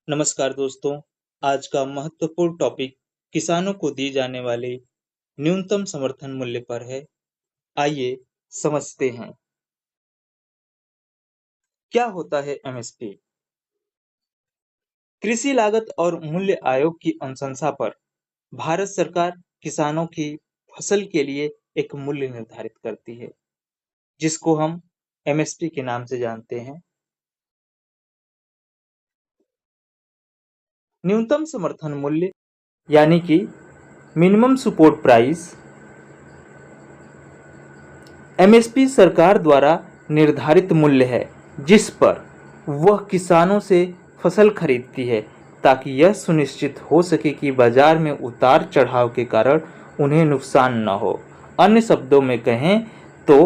नमस्कार दोस्तों। आज का महत्वपूर्ण टॉपिक किसानों को दी जाने वाले न्यूनतम समर्थन मूल्य पर है। आइए समझते हैं क्या होता है एमएसपी। कृषि लागत और मूल्य आयोग की अनुशंसा पर भारत सरकार किसानों की फसल के लिए एक मूल्य निर्धारित करती है, जिसको हम एमएसपी के नाम से जानते हैं। न्यूनतम समर्थन मूल्य यानी कि मिनिमम सपोर्ट प्राइस एमएसपी सरकार द्वारा निर्धारित मूल्य है जिस पर वह किसानों से फसल खरीदती है, ताकि यह सुनिश्चित हो सके कि बाजार में उतार चढ़ाव के कारण उन्हें नुकसान न हो। अन्य शब्दों में कहें तो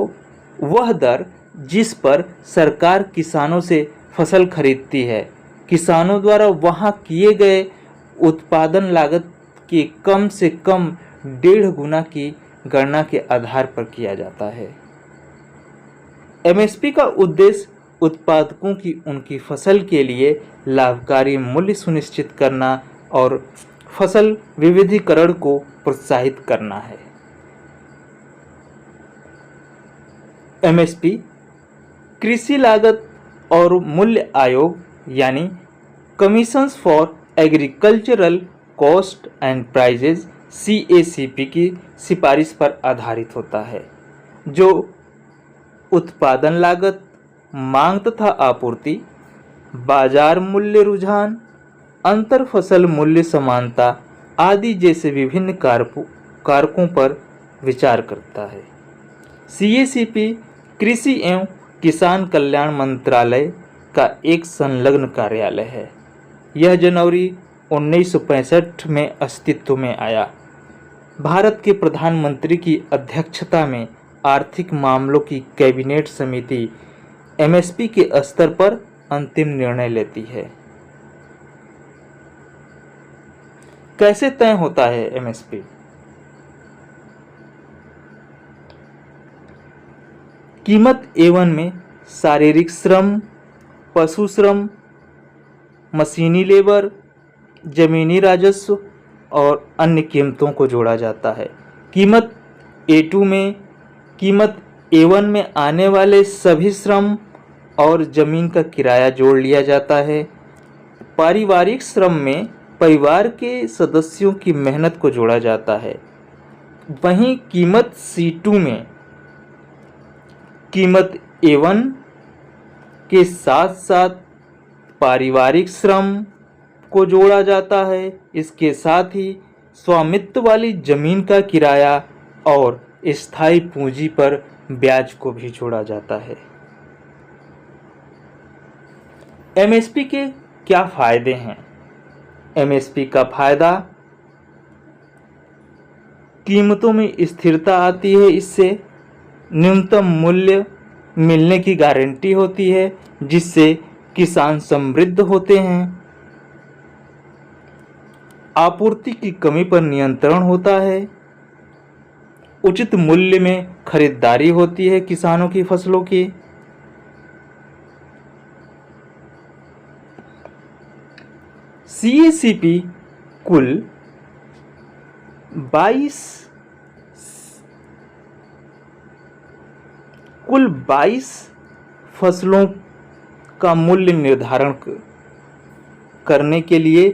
वह दर जिस पर सरकार किसानों से फसल खरीदती है, किसानों द्वारा वहां किए गए उत्पादन लागत के कम से कम 1.5 गुना की गणना के आधार पर किया जाता है। एमएसपी का उद्देश्य उत्पादकों की उनकी फसल के लिए लाभकारी मूल्य सुनिश्चित करना और फसल विविधीकरण को प्रोत्साहित करना है। एमएसपी कृषि लागत और मूल्य आयोग यानी commissions for agricultural cost and prices CACP की सिफारिश पर आधारित होता है, जो उत्पादन लागत, मांग तथा आपूर्ति, बाजार मूल्य रुझान, अंतर फसल मूल्य समानता आदि जैसे विभिन्न कारकों पर विचार करता है। CACP कृषि एवं किसान कल्याण मंत्रालय का एक संलग्न कार्यालय है। यह जनवरी 1965 में अस्तित्व में आया। भारत के प्रधानमंत्री की अध्यक्षता में आर्थिक मामलों की कैबिनेट समिति एमएसपी के स्तर पर अंतिम निर्णय लेती है। कैसे तय होता है एमएसपी? कीमत A1 में शारीरिक श्रम, पशु श्रम, मशीनी लेबर, जमीनी राजस्व और अन्य कीमतों को जोड़ा जाता है। कीमत A2 में कीमत A1 में आने वाले सभी श्रम और जमीन का किराया जोड़ लिया जाता है। पारिवारिक श्रम में परिवार के सदस्यों की मेहनत को जोड़ा जाता है। वहीं कीमत C2 में कीमत A1 के साथ साथ पारिवारिक श्रम को जोड़ा जाता है। इसके साथ ही स्वामित्व वाली जमीन का किराया और स्थायी पूंजी पर ब्याज को भी जोड़ा जाता है। एमएसपी के क्या फायदे हैं? एमएसपी का फायदा कीमतों में स्थिरता आती है। इससे न्यूनतम मूल्य मिलने की गारंटी होती है, जिससे किसान समृद्ध होते हैं। आपूर्ति की कमी पर नियंत्रण होता है। उचित मूल्य में खरीदारी होती है किसानों की फसलों की। CACP कुल 22 फसलों का मूल्य निर्धारण करने के लिए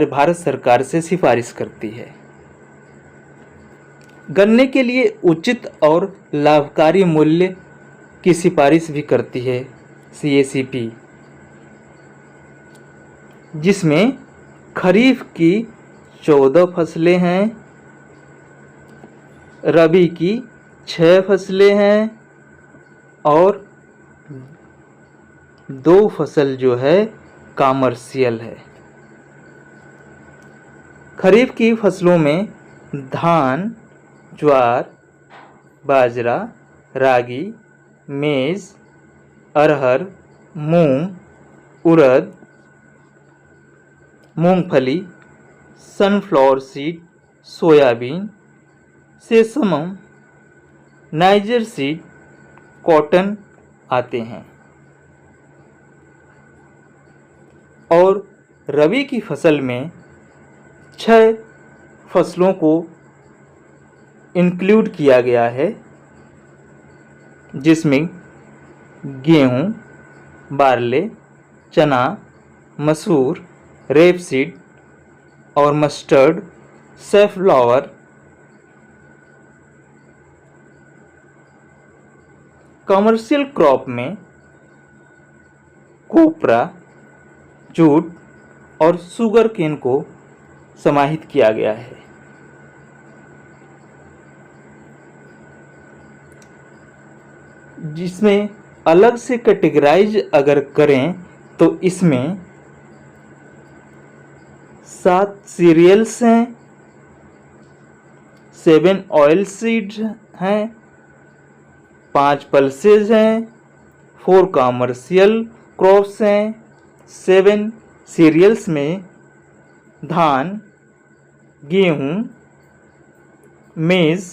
भारत सरकार से सिफारिश करती है। गन्ने के लिए उचित और लाभकारी मूल्य की सिफारिश भी करती है CACP, जिसमें खरीफ की 14 फसलें हैं, रबी की 6 फसलें हैं और 2 फसल जो है कॉमर्शियल है। खरीफ की फसलों में धान, ज्वार, बाजरा, रागी, मेज, अरहर, मूंग, उड़द, मूंगफली, sunflower seed, soybean, sesamum, niger seed, cotton आते हैं। और रबी की फसल में 6 फसलों को इंक्लूड किया गया है, जिसमें गेहूँ, बार्ले, चना, मसूर, रेपसीड और मस्टर्ड, सैफलॉवर, कमर्शियल क्रॉप में कोपरा, जूट और शुगर केन को समाहित किया गया है। जिसमें अलग से कैटेगराइज अगर करें तो इसमें 7 सीरियल्स हैं, 7 ऑयल सीड्स हैं, 5 पल्सेस हैं, 4 कॉमर्शियल क्रॉप्स हैं। 7 सीरियल्स में धान, गेहूँ, मेज़,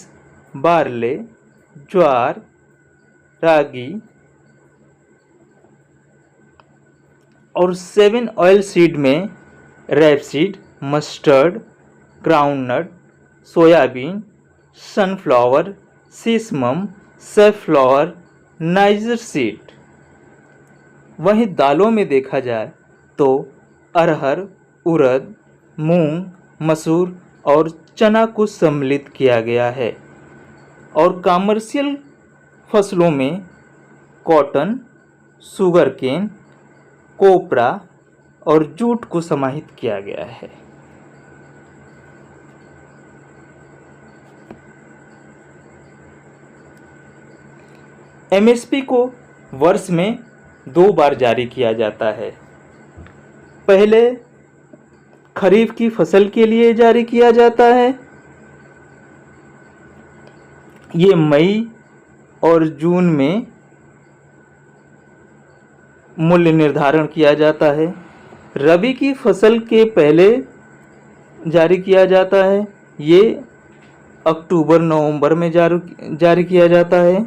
बार्ले, ज्वार, रागी और 7 ऑयल सीड में rapeseed, mustard, groundnut, soybean, sunflower, sesamum, safflower, niger seed. वहीं दालों में देखा जाए तो अरहर, उड़द, मूंग, मसूर और चना को सम्मिलित किया गया है। और कमर्शियल फसलों में कॉटन, शुगर केन, कोपरा और जूट को समाहित किया गया है। एमएसपी को वर्ष में 2 बार जारी किया जाता है। पहले खरीफ की फसल के लिए जारी किया जाता है, ये मई और जून में मूल्य निर्धारण किया जाता है। रबी की फसल के पहले जारी किया जाता है, ये अक्टूबर नवंबर में जारी किया जाता है।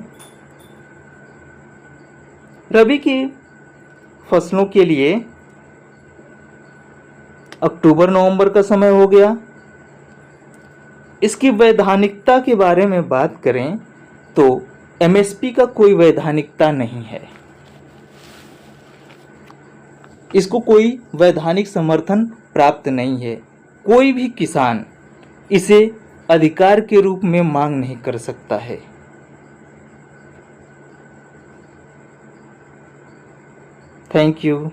रबी की फसलों के लिए अक्टूबर नवंबर का समय हो गया। इसकी वैधानिकता के बारे में बात करें तो एमएसपी का कोई वैधानिकता नहीं है। इसको कोई वैधानिक समर्थन प्राप्त नहीं है। कोई भी किसान इसे अधिकार के रूप में मांग नहीं कर सकता है। Thank you.